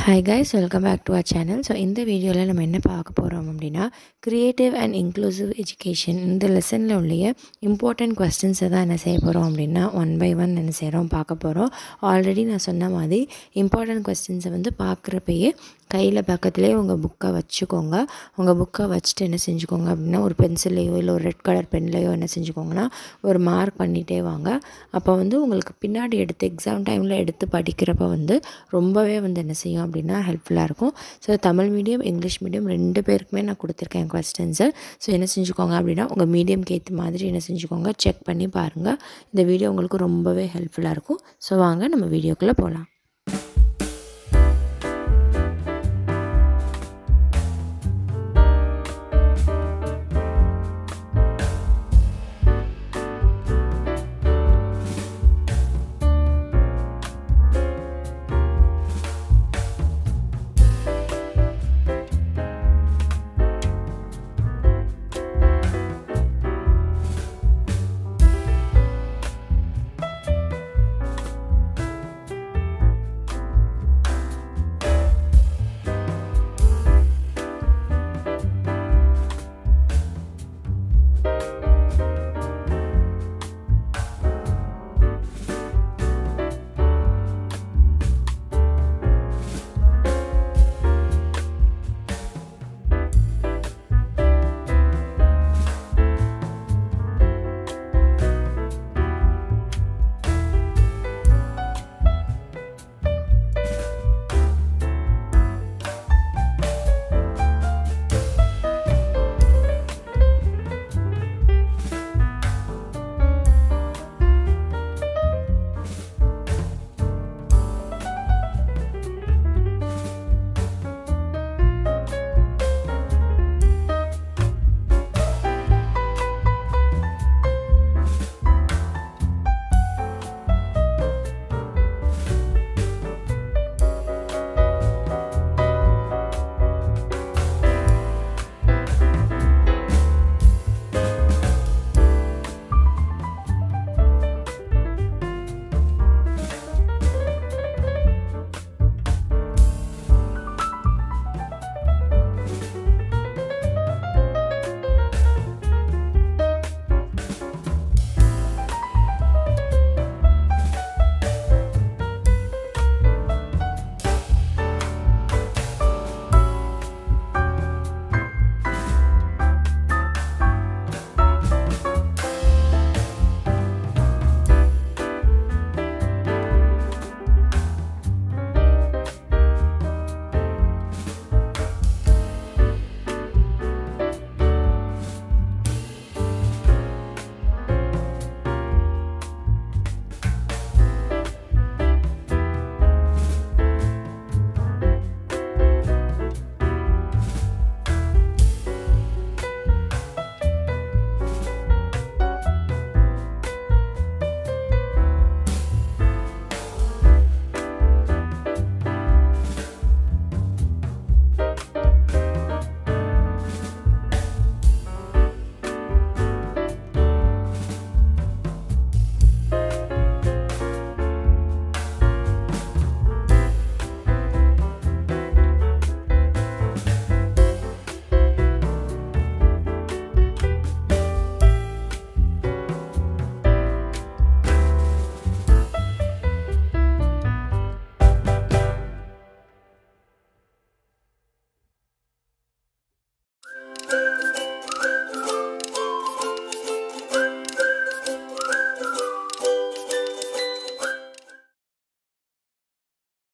Hi guys, welcome back to our channel. So இந்த வீடியோவில் நம்ம என்ன பார்க்க போகிறோம் அப்படின்னா கிரியேட்டிவ் அண்ட் இன்க்ளூசிவ் எஜுகேஷன் இந்த லெசனில் உள்ள இம்பார்ட்டன்ட் கொஸ்டின்ஸை தான் என்ன செய்ய போகிறோம் அப்படின்னா ஒன் பை ஒன் என்ன செய்கிறோம் பார்க்க போகிறோம். ஆல்ரெடி நான் சொன்ன மாதிரி இம்பார்ட்டன்ட் கொஸ்டின்ஸை வந்து பார்க்குறப்பயே கையில் பக்கத்துலேயே உங்கள் புக்கை வச்சுக்கோங்க. உங்கள் புக்கை வச்சுட்டு என்ன செஞ்சுக்கோங்க அப்படின்னா ஒரு பென்சில்லையோ இல்லை ஒரு ரெட் கலர் பென்லையோ என்ன செஞ்சுக்கோங்கன்னா ஒரு மார்க் பண்ணிகிட்டே வாங்க. அப்போ வந்து உங்களுக்கு பின்னாடி எடுத்து எக்ஸாம் டைமில் எடுத்து படிக்கிறப்ப வந்து ரொம்பவே வந்து என்ன செய்யும் அப்படின்னா ஹெல்ப்ஃபுல்லாக இருக்கும். So Tamil medium English medium 2 பேருக்குமே நான் கொடுத்துருக்கேன் கொஸ்டின்ஸு. ஸோ என்ன செஞ்சுக்கோங்க அப்படின்னா உங்கள் மீடியம்க்கு ஏற்ற மாதிரி என்ன செஞ்சுக்கோங்க செக் பண்ணி பாருங்கள். இந்த வீடியோ உங்களுக்கு ரொம்பவே ஹெல்ப்ஃபுல்லாக இருக்கும். ஸோ வாங்க நம்ம வீடியோக்குள்ளே போகலாம்.